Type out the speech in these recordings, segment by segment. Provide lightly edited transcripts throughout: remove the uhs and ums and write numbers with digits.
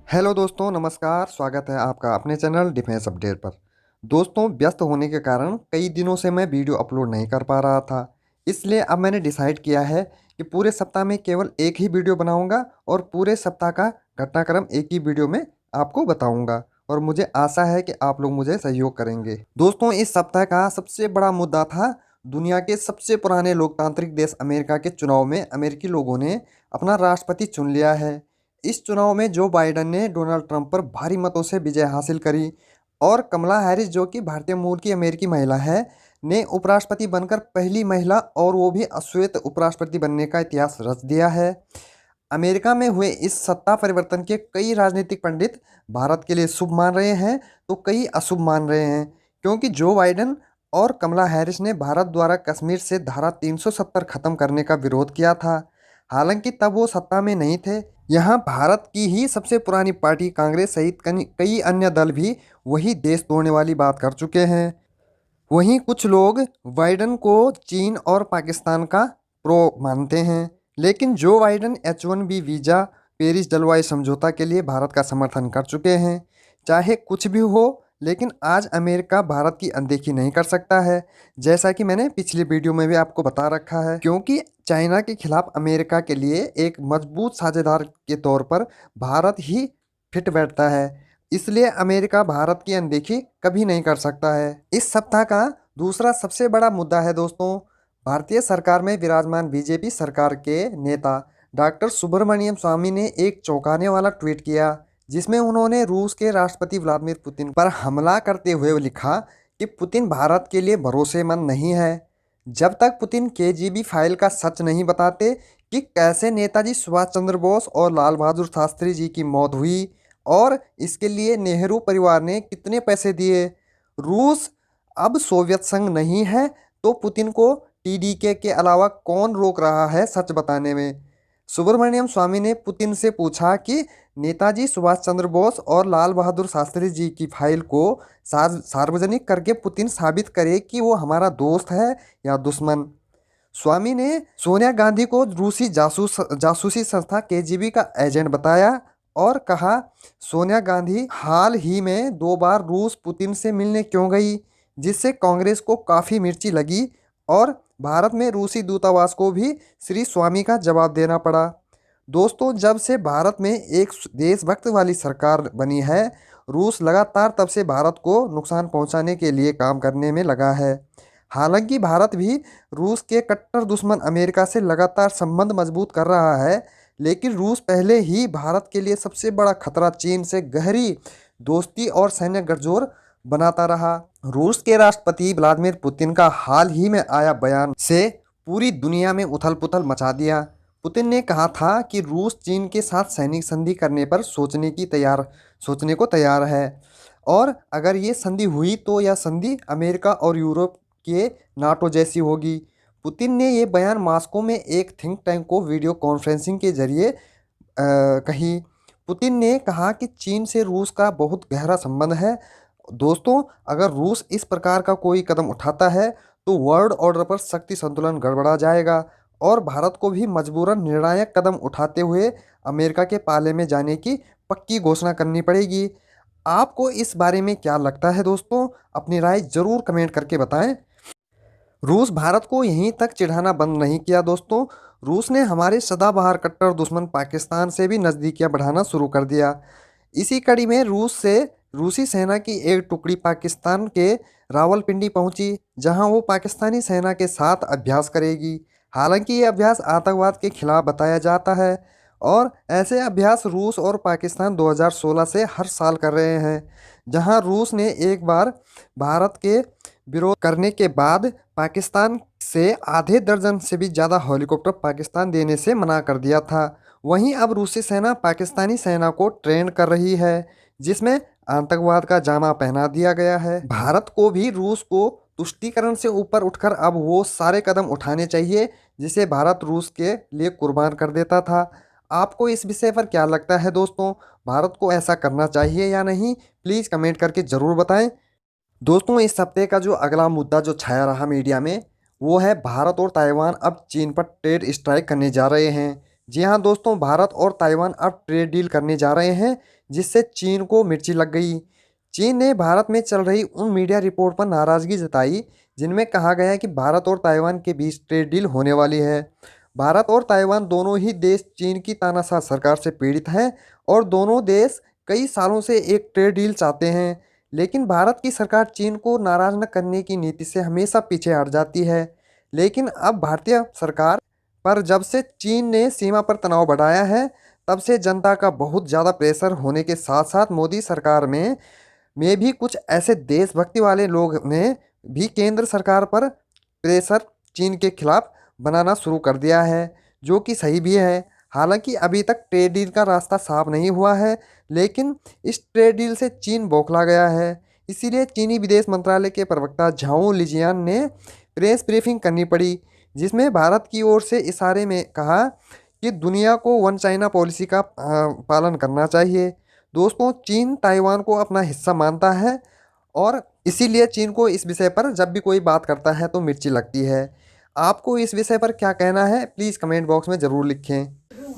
Hello दोस्तों, नमस्कार। स्वागत है आपका अपने चैनल डिफेंस अपडेट पर। दोस्तों, व्यस्त होने के कारण कई दिनों से मैं वीडियो अपलोड नहीं कर पा रहा था। इसलिए अब मैंने डिसाइड किया है कि पूरे सप्ताह में केवल एक ही वीडियो बनाऊंगा और पूरे सप्ताह का घटनाक्रम एक ही वीडियो में आपको बताऊंगा। और मुझे आशा है कि आप लोग मुझे सहयोग करेंगे। दोस्तों, इस सप्ताह का सबसे बड़ा मुद्दा था दुनिया के सबसे पुराने लोकतांत्रिक देश अमेरिका के चुनाव में अमेरिकी लोगों ने अपना राष्ट्रपति चुन लिया है। इस चुनाव में जो बाइडन ने डोनाल्ड ट्रंप पर भारी मतों से विजय हासिल करी और कमला हैरिस, जो कि भारतीय मूल की अमेरिकी महिला है, ने उपराष्ट्रपति बनकर पहली महिला और वो भी अश्वेत उपराष्ट्रपति बनने का इतिहास रच दिया है। अमेरिका में हुए इस सत्ता परिवर्तन के कई राजनीतिक पंडित भारत के लिए शुभ मान रहे हैं तो कई अशुभ मान रहे हैं, क्योंकि जो बाइडन और कमला हैरिस ने भारत द्वारा कश्मीर से धारा 370 खत्म करने का विरोध किया था। हालांकि तब वो सत्ता में नहीं थे। यहाँ भारत की ही सबसे पुरानी पार्टी कांग्रेस सहित कई अन्य दल भी वही देश तोड़ने वाली बात कर चुके हैं। वहीं कुछ लोग बाइडन को चीन और पाकिस्तान का प्रो मानते हैं, लेकिन जो बाइडन H1B वीज़ा पेरिस जलवायु समझौता के लिए भारत का समर्थन कर चुके हैं। चाहे कुछ भी हो, लेकिन आज अमेरिका भारत की अनदेखी नहीं कर सकता है, जैसा कि मैंने पिछली वीडियो में भी आपको बता रखा है। क्योंकि चाइना के खिलाफ अमेरिका के लिए एक मजबूत साझेदार के तौर पर भारत ही फिट बैठता है। इसलिए अमेरिका भारत की अनदेखी कभी नहीं कर सकता है। इस सप्ताह का दूसरा सबसे बड़ा मुद्दा है दोस्तों, भारतीय सरकार में विराजमान बीजेपी सरकार के नेता डॉक्टर सुब्रमण्यम स्वामी ने एक चौंकाने वाला ट्वीट किया, जिसमें उन्होंने रूस के राष्ट्रपति व्लादिमीर पुतिन पर हमला करते हुए लिखा कि पुतिन भारत के लिए भरोसेमंद नहीं है। जब तक पुतिन KGB फाइल का सच नहीं बताते कि कैसे नेताजी सुभाष चंद्र बोस और लाल बहादुर शास्त्री जी की मौत हुई और इसके लिए नेहरू परिवार ने कितने पैसे दिए, रूस अब सोवियत संघ नहीं है, तो पुतिन को TDK के अलावा कौन रोक रहा है सच बताने में। सुब्रमण्यम स्वामी ने पुतिन से पूछा कि नेताजी सुभाष चंद्र बोस और लाल बहादुर शास्त्री जी की फाइल को सार्वजनिक करके पुतिन साबित करे कि वो हमारा दोस्त है या दुश्मन। स्वामी ने सोनिया गांधी को रूसी जासूसी संस्था KGB का एजेंट बताया और कहा, सोनिया गांधी हाल ही में 2 बार रूस पुतिन से मिलने क्यों गई, जिससे कांग्रेस को काफ़ी मिर्ची लगी और भारत में रूसी दूतावास को भी श्री स्वामी का जवाब देना पड़ा। दोस्तों, जब से भारत में एक देशभक्त वाली सरकार बनी है, रूस लगातार तब से भारत को नुकसान पहुंचाने के लिए काम करने में लगा है। हालांकि भारत भी रूस के कट्टर दुश्मन अमेरिका से लगातार संबंध मजबूत कर रहा है, लेकिन रूस पहले ही भारत के लिए सबसे बड़ा खतरा चीन से गहरी दोस्ती और सैन्य गठजोड़ बनाता रहा। रूस के राष्ट्रपति व्लादिमीर पुतिन का हाल ही में आया बयान से पूरी दुनिया में उथल पुथल मचा दिया। पुतिन ने कहा था कि रूस चीन के साथ सैनिक संधि करने पर सोचने को तैयार है और अगर ये संधि हुई तो यह संधि अमेरिका और यूरोप के नाटो जैसी होगी। पुतिन ने ये बयान मॉस्को में एक थिंक टैंक को वीडियो कॉन्फ्रेंसिंग के जरिए कही। पुतिन ने कहा कि चीन से रूस का बहुत गहरा संबंध है। दोस्तों, अगर रूस इस प्रकार का कोई कदम उठाता है तो वर्ल्ड ऑर्डर पर शक्ति संतुलन गड़बड़ा जाएगा और भारत को भी मजबूरन निर्णायक कदम उठाते हुए अमेरिका के पाले में जाने की पक्की घोषणा करनी पड़ेगी। आपको इस बारे में क्या लगता है दोस्तों? अपनी राय जरूर कमेंट करके बताएं। रूस भारत को यहीं तक चिढ़ाना बंद नहीं किया दोस्तों। रूस ने हमारे सदाबहार कट्टर दुश्मन पाकिस्तान से भी नज़दीकियां बढ़ाना शुरू कर दिया। इसी कड़ी में रूसी सेना की एक टुकड़ी पाकिस्तान के रावलपिंडी पहुंची, जहां वो पाकिस्तानी सेना के साथ अभ्यास करेगी। हालांकि ये अभ्यास आतंकवाद के खिलाफ बताया जाता है और ऐसे अभ्यास रूस और पाकिस्तान 2016 से हर साल कर रहे हैं। जहां रूस ने एक बार भारत के विरोध करने के बाद पाकिस्तान से आधे दर्जन से भी ज़्यादा हेलीकॉप्टर पाकिस्तान देने से मना कर दिया था। वहीं अब रूसी सेना पाकिस्तानी सेना को ट्रेन कर रही है, जिसमें आतंकवाद का जामा पहना दिया गया है। भारत को भी रूस को तुष्टीकरण से ऊपर उठकर अब वो सारे कदम उठाने चाहिए जिसे भारत रूस के लिए कुर्बान कर देता था। आपको इस विषय पर क्या लगता है दोस्तों? भारत को ऐसा करना चाहिए या नहीं? प्लीज़ कमेंट करके ज़रूर बताएं। दोस्तों, इस हफ्ते का जो अगला मुद्दा जो छाया रहा मीडिया में, वो है भारत और ताइवान अब चीन पर ट्रेड स्ट्राइक करने जा रहे हैं। जी हाँ दोस्तों, भारत और ताइवान अब ट्रेड डील करने जा रहे हैं, जिससे चीन को मिर्ची लग गई। चीन ने भारत में चल रही उन मीडिया रिपोर्ट पर नाराजगी जताई जिनमें कहा गया है कि भारत और ताइवान के बीच ट्रेड डील होने वाली है। भारत और ताइवान दोनों ही देश चीन की तानाशाह सरकार से पीड़ित हैं और दोनों देश कई सालों से एक ट्रेड डील चाहते हैं। लेकिन भारत की सरकार चीन को नाराज न करने की नीति से हमेशा पीछे हट जाती है। लेकिन अब भारतीय सरकार पर जब से चीन ने सीमा पर तनाव बढ़ाया है, तब से जनता का बहुत ज़्यादा प्रेशर होने के साथ साथ मोदी सरकार में भी कुछ ऐसे देशभक्ति वाले लोग ने भी केंद्र सरकार पर प्रेशर चीन के खिलाफ बनाना शुरू कर दिया है, जो कि सही भी है। हालांकि अभी तक ट्रेड डील का रास्ता साफ नहीं हुआ है, लेकिन इस ट्रेड डील से चीन बौखला गया है। इसीलिए चीनी विदेश मंत्रालय के प्रवक्ता झाओ लिजियान ने प्रेस ब्रीफिंग करनी पड़ी, जिसमें भारत की ओर से इशारे में कहा कि दुनिया को वन चाइना पॉलिसी का पालन करना चाहिए। दोस्तों, चीन ताइवान को अपना हिस्सा मानता है और इसीलिए चीन को इस विषय पर जब भी कोई बात करता है तो मिर्ची लगती है। आपको इस विषय पर क्या कहना है, प्लीज़ कमेंट बॉक्स में ज़रूर लिखें।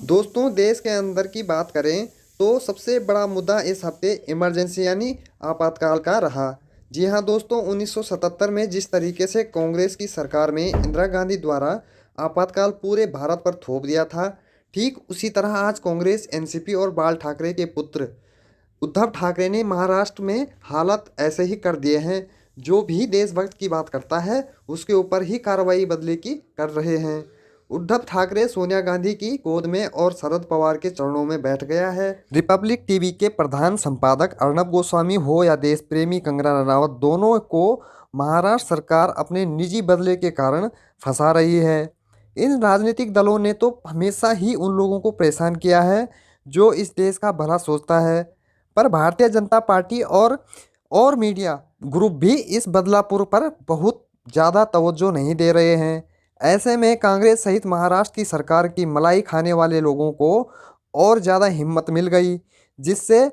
दोस्तों, देश के अंदर की बात करें तो सबसे बड़ा मुद्दा इस हफ्ते इमरजेंसी यानी आपातकाल का रहा। जी हाँ दोस्तों, 1977 में जिस तरीके से कांग्रेस की सरकार में इंदिरा गांधी द्वारा आपातकाल पूरे भारत पर थोप दिया था, ठीक उसी तरह आज कांग्रेस, एनसीपी और बाल ठाकरे के पुत्र उद्धव ठाकरे ने महाराष्ट्र में हालात ऐसे ही कर दिए हैं। जो भी देशभक्त की बात करता है उसके ऊपर ही कार्रवाई बदले की कर रहे हैं। उद्धव ठाकरे सोनिया गांधी की गोद में और शरद पवार के चरणों में बैठ गया है। रिपब्लिक टीवी के प्रधान संपादक अर्नब गोस्वामी हो या देश प्रेमी कंगना रनावत, दोनों को महाराष्ट्र सरकार अपने निजी बदले के कारण फंसा रही है। इन राजनीतिक दलों ने तो हमेशा ही उन लोगों को परेशान किया है जो इस देश का भला सोचता है, पर भारतीय जनता पार्टी और मीडिया ग्रुप भी इस बदलापुर पर बहुत ज़्यादा तवज्जो नहीं दे रहे हैं। ऐसे में कांग्रेस सहित महाराष्ट्र की सरकार की मलाई खाने वाले लोगों को और ज़्यादा हिम्मत मिल गई, जिससे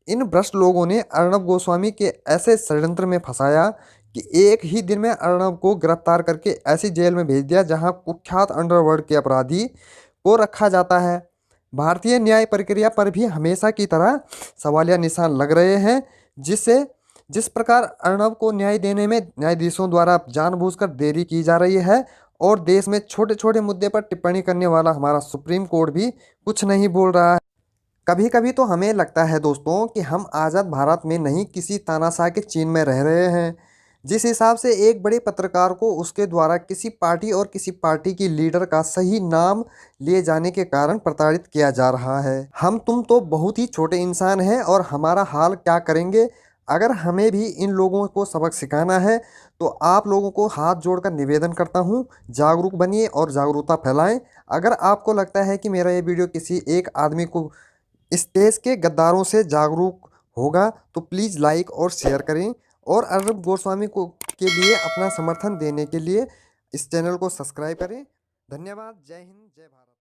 इन भ्रष्ट लोगों ने अर्णब गोस्वामी के ऐसे षड्यंत्र में फंसाया कि एक ही दिन में अर्णब को गिरफ्तार करके ऐसी जेल में भेज दिया जहां कुख्यात अंडरवर्ल्ड के अपराधी को रखा जाता है। भारतीय न्याय प्रक्रिया पर भी हमेशा की तरह सवालिया निशान लग रहे हैं, जिससे जिस प्रकार अर्णब को न्याय देने में न्यायाधीशों द्वारा जानबूझकर देरी की जा रही है और देश में छोटे छोटे मुद्दे पर टिप्पणी करने वाला हमारा सुप्रीम कोर्ट भी कुछ नहीं बोल रहा है। कभी कभी तो हमें लगता है दोस्तों कि हम आज़ाद भारत में नहीं किसी तानाशाह के चीन में रह रहे हैं। जिस हिसाब से एक बड़े पत्रकार को उसके द्वारा किसी पार्टी और किसी पार्टी की लीडर का सही नाम लिए जाने के कारण प्रताड़ित किया जा रहा है। हम तुम तो बहुत ही छोटे इंसान हैं और हमारा हाल क्या करेंगे। अगर हमें भी इन लोगों को सबक सिखाना है तो आप लोगों को हाथ जोड़कर निवेदन करता हूँ, जागरूक बनिए और जागरूकता फैलाएं। अगर आपको लगता है कि मेरा ये वीडियो किसी एक आदमी को इस देश के गद्दारों से जागरूक होगा तो प्लीज़ लाइक और शेयर करें और अर्नब गोस्वामी को के लिए अपना समर्थन देने के लिए इस चैनल को सब्सक्राइब करें। धन्यवाद। जय हिंद, जय भारत।